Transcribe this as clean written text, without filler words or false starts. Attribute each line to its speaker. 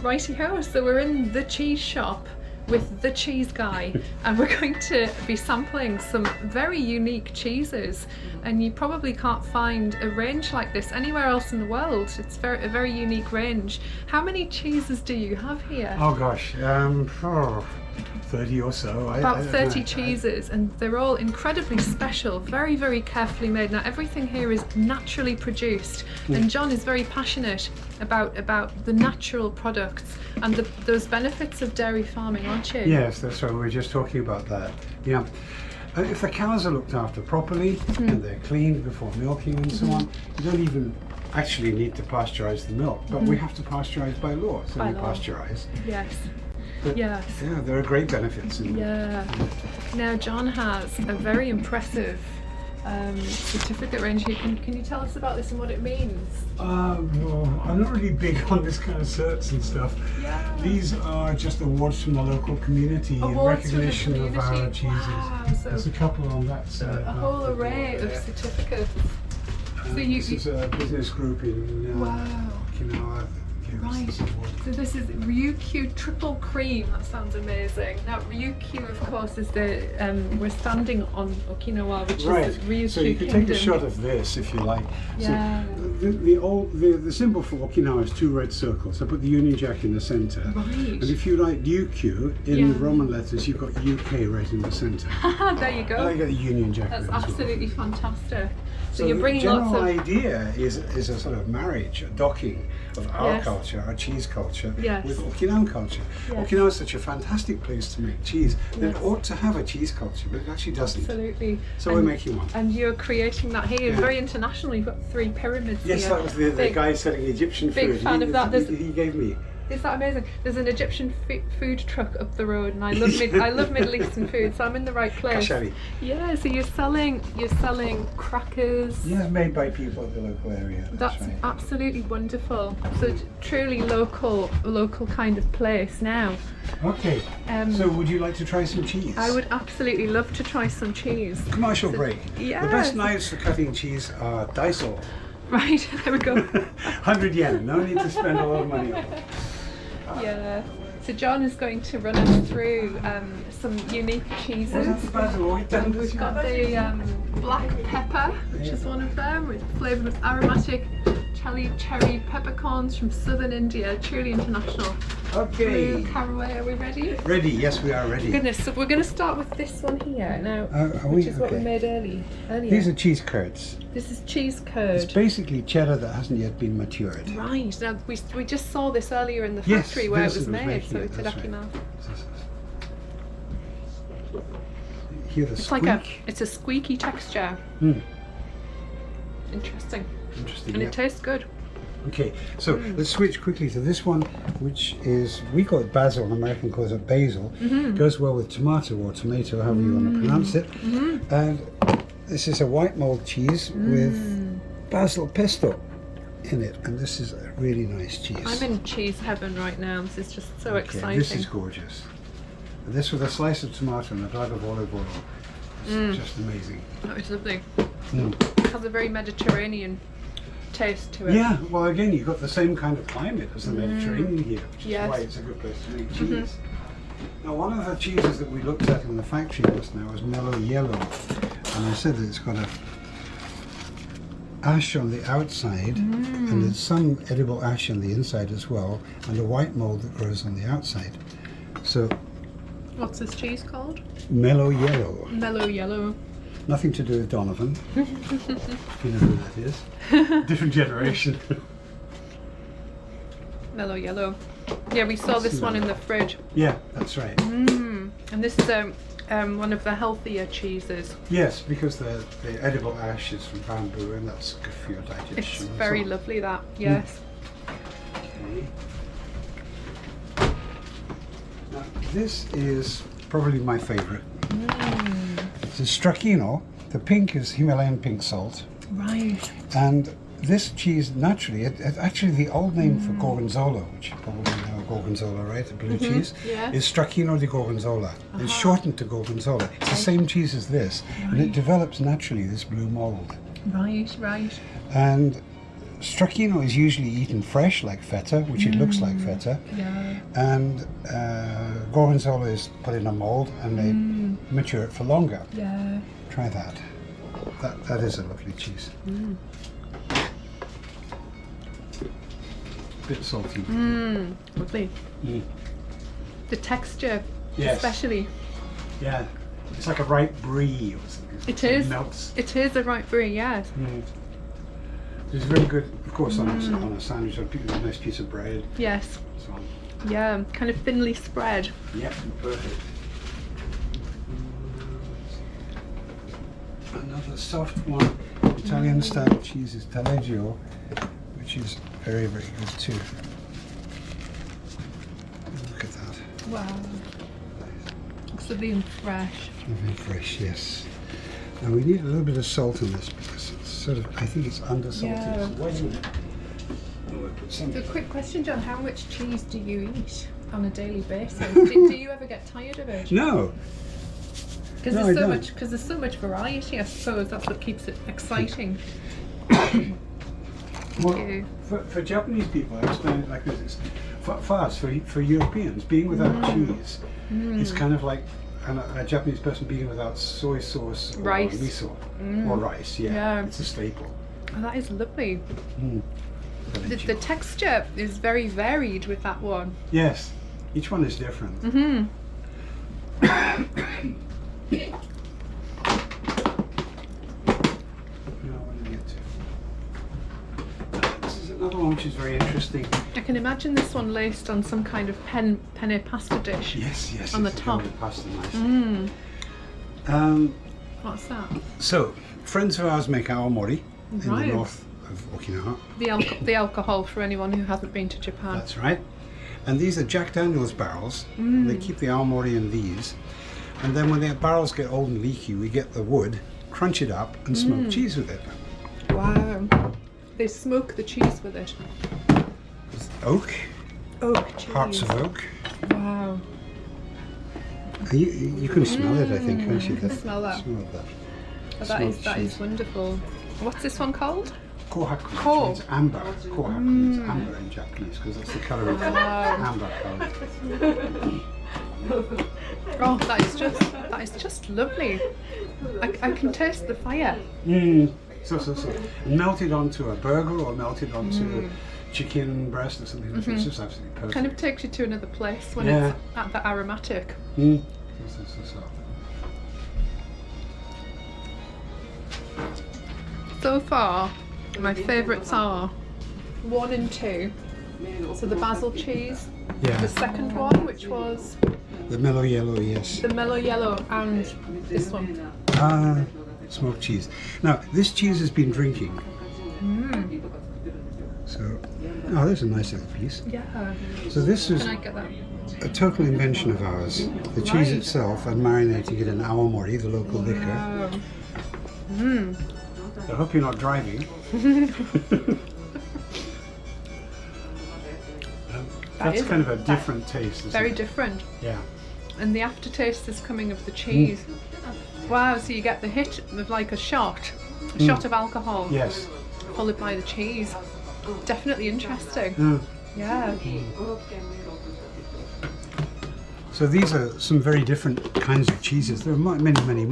Speaker 1: Righty-ho, so we're in the cheese shop with the cheese guy and we're going to be sampling some very unique cheeses, and you probably can't find a range like this anywhere else in the world. It's a very unique range. How many cheeses do you have here?
Speaker 2: Oh gosh, 30 or so.
Speaker 1: About 30 cheeses, and they're all incredibly special, very carefully made. Now everything here is naturally produced, and John is very passionate about the natural products and those benefits of dairy farming, aren't you?
Speaker 2: Yes, that's right, we were just talking about that. Yeah. If the cows are looked after properly and they're cleaned before milking and so on, you don't even actually need to pasteurize the milk, but we have to pasteurize by law, so we pasteurize.
Speaker 1: Yes.
Speaker 2: But,
Speaker 1: yes.
Speaker 2: Yeah, there are great benefits.
Speaker 1: Now John has a very impressive certificate range here. Can you tell us about this and what it means?
Speaker 2: Well, I'm not really big on this kind of certs and stuff.
Speaker 1: Yeah.
Speaker 2: These are just awards from the local community in recognition of our cheeses.
Speaker 1: Wow, so
Speaker 2: there's a couple on that side.
Speaker 1: A whole array of certificates.
Speaker 2: This is a business group in Okinawa.
Speaker 1: Right, so this is Ryukyu Triple Cream. That sounds amazing. Now Ryukyu, of course, is we're standing on Okinawa, which is the Ryukyu
Speaker 2: so you can
Speaker 1: Kingdom.
Speaker 2: take a shot of this if you like.
Speaker 1: Yeah.
Speaker 2: So the symbol for Okinawa is two red circles. I put the Union Jack in the centre.
Speaker 1: Right.
Speaker 2: And if you like Ryukyu in Roman letters, you've got UK right in the centre.
Speaker 1: There you go.
Speaker 2: And I get the Union Jack.
Speaker 1: That's absolutely fantastic. So
Speaker 2: So
Speaker 1: you're bringing
Speaker 2: the
Speaker 1: lots of...
Speaker 2: general idea is a sort of marriage, a docking of our culture, our cheese culture, with Okinawan culture. Okinawa is such a fantastic place to make cheese that it ought to have a cheese culture, but it actually doesn't.
Speaker 1: Absolutely.
Speaker 2: So we're making one.
Speaker 1: And you're creating that here. Very international. You've got 3 pyramids here.
Speaker 2: Yes, that was the guy selling Egyptian food.
Speaker 1: Big fan of that.
Speaker 2: He gave me.
Speaker 1: Is that amazing? There's an Egyptian food truck up the road, and I love Middle Eastern food, so I'm in the right place.
Speaker 2: Kashari.
Speaker 1: Yeah, so you're selling crackers.
Speaker 2: Yeah, made by people in the local area.
Speaker 1: That's
Speaker 2: right.
Speaker 1: absolutely wonderful. So truly local kind of place now.
Speaker 2: Okay. So would you like to try some cheese?
Speaker 1: I would absolutely love to try some cheese.
Speaker 2: Commercial break.
Speaker 1: Yes.
Speaker 2: The best knives for cutting cheese are Daiso.
Speaker 1: Right, there we go.
Speaker 2: 100 yen. No need to spend a lot of money on it.
Speaker 1: Yeah. So John is going to run us through some unique cheeses. We've got the black pepper, which is one of them, with flavoured with aromatic cherry peppercorns from southern India, truly international.
Speaker 2: Okay.
Speaker 1: Blue caraway, are we ready?
Speaker 2: Ready, yes we are ready.
Speaker 1: Goodness, so we're going to start with this one here now,
Speaker 2: which
Speaker 1: is what we made earlier.
Speaker 2: These are cheese curds.
Speaker 1: This is cheese curd.
Speaker 2: It's basically cheddar that hasn't yet been matured.
Speaker 1: Right, now we just saw this earlier in the factory where it was made, so it's Okinawa.
Speaker 2: Hear the squeak?
Speaker 1: It's a squeaky texture. Interesting. And it tastes good.
Speaker 2: Okay, so let's switch quickly to this one, which is, we call it basil, an American calls it basil. Goes well with tomato or tomato, however you want to pronounce it. And this is a white mold cheese with basil pesto in it, and this is a really nice cheese.
Speaker 1: I'm in cheese heaven right now. This is just so exciting.
Speaker 2: This is gorgeous. And this with a slice of tomato and a dab of olive oil. It's just amazing.
Speaker 1: Oh, it's lovely. It has a very Mediterranean taste to it.
Speaker 2: Yeah, well again, you've got the same kind of climate as the Mediterranean here, which is why it's a good place to make cheese. Now, one of the cheeses that we looked at in the factory just now was mellow yellow, and I said that it's got a ash on the outside, and there's some edible ash on the inside as well, and a white mold that grows on the outside. So,
Speaker 1: what's this cheese called?
Speaker 2: Mellow yellow.
Speaker 1: Mellow yellow.
Speaker 2: Nothing to do with Donovan. If you know who that is. Different generation.
Speaker 1: Mellow yellow. Yeah, we saw this one in the fridge.
Speaker 2: Yeah, that's right.
Speaker 1: And this is one of the healthier cheeses.
Speaker 2: Yes, because the edible ash is from bamboo, and that's good for your digestion.
Speaker 1: It's very lovely, that. Yes.
Speaker 2: Okay. Now, this is probably my favourite. It's a stracchino. The pink is Himalayan pink salt.
Speaker 1: Right.
Speaker 2: And this cheese, naturally, it's actually the old name for gorgonzola, which you probably know gorgonzola, right? The blue cheese, is stracchino di gorgonzola. It's shortened to gorgonzola. It's the same cheese as this, and it develops naturally, this blue mold.
Speaker 1: Right, right.
Speaker 2: And stracchino is usually eaten fresh, like feta, which it looks like feta.
Speaker 1: Yeah.
Speaker 2: And gorgonzola is put in a mold and they mature it for longer.
Speaker 1: Yeah.
Speaker 2: Try that. That is a lovely cheese. Bit salty.
Speaker 1: Lovely. The texture,
Speaker 2: Yes.
Speaker 1: especially.
Speaker 2: Yeah, it's like a ripe brie or something.
Speaker 1: It is.
Speaker 2: Melts.
Speaker 1: It is a right brie, yes.
Speaker 2: It's very good, of course, on a sandwich or a nice piece of bread.
Speaker 1: Yes.
Speaker 2: So on.
Speaker 1: Yeah, kind of thinly spread.
Speaker 2: Yep, perfect. Another soft one, Italian style cheese is taleggio, which is very, very good too. Look at that.
Speaker 1: Wow. Absolutely fresh.
Speaker 2: Very fresh, yes. Now we need a little bit of salt in this because it's sort of, I think it's under salted.
Speaker 1: Yeah.
Speaker 2: So why don't we put some?
Speaker 1: So a quick question, John, how much cheese do you eat on a daily basis? do you ever get tired of it?
Speaker 2: No.
Speaker 1: Because
Speaker 2: No, I don't.
Speaker 1: there's so much variety, I suppose that's what keeps it exciting.
Speaker 2: Well,
Speaker 1: you.
Speaker 2: for Japanese people, I explain it like this. For us, for Europeans, being without cheese, it's kind of like a Japanese person being without soy sauce or
Speaker 1: Rice.
Speaker 2: miso or rice. Yeah, it's a staple.
Speaker 1: Oh, that is lovely. The
Speaker 2: Taleggio.
Speaker 1: texture is very varied with that one.
Speaker 2: Yes, each one is different. This is another one which is very interesting.
Speaker 1: I can imagine this one laced on some kind of penne pasta dish.
Speaker 2: Yes,
Speaker 1: On the
Speaker 2: it's
Speaker 1: top.
Speaker 2: very pasta nice.
Speaker 1: What's that?
Speaker 2: So, friends of ours make awamori in the
Speaker 1: Right.
Speaker 2: north of Okinawa.
Speaker 1: The alcohol for anyone who hasn't been to Japan.
Speaker 2: That's right. And these are Jack Daniels barrels. They keep the awamori in these. And then when the barrels get old and leaky, we get the wood, crunch it up, and smoke cheese with it.
Speaker 1: Wow. They smoke the cheese with it.
Speaker 2: Oak,
Speaker 1: Oak cheese.
Speaker 2: parts of oak.
Speaker 1: Wow.
Speaker 2: You can smell it, I think, can't you?
Speaker 1: I can smell that.
Speaker 2: Smell that.
Speaker 1: Oh,
Speaker 2: Smoked
Speaker 1: that is
Speaker 2: cheese.
Speaker 1: wonderful. What's this one called?
Speaker 2: Kohaku,
Speaker 1: Ko.
Speaker 2: which means amber. Kohaku means amber in Japanese because that's the colour of amber colour.
Speaker 1: Oh, that is just lovely. I can taste the fire.
Speaker 2: So. Melted onto a burger or melted onto chicken breast or something. It's just absolutely perfect.
Speaker 1: Kind of takes you to another place when it's at the aromatic.
Speaker 2: So.
Speaker 1: So far, my favourites are 1 and 2. So the basil cheese, the
Speaker 2: Yeah,
Speaker 1: second one, which was
Speaker 2: the mellow yellow, yes.
Speaker 1: the mellow yellow, and this one.
Speaker 2: Smoked cheese. Now, this cheese has been drinking. So, oh, there's a nice little piece.
Speaker 1: Yeah.
Speaker 2: So this is
Speaker 1: Can I get that?
Speaker 2: a total invention of ours. The cheese
Speaker 1: Right.
Speaker 2: itself and marinating it in awamori, the local liquor. I hope you're not driving. That's
Speaker 1: is-
Speaker 2: kind of a different taste, isn't
Speaker 1: Very
Speaker 2: it?
Speaker 1: different.
Speaker 2: Yeah.
Speaker 1: And the aftertaste is coming of the cheese. Wow, so you get the hit of like a shot of alcohol,
Speaker 2: Yes.
Speaker 1: followed by the cheese. Definitely interesting. Yeah.
Speaker 2: So these are some very different kinds of cheeses. There are many, many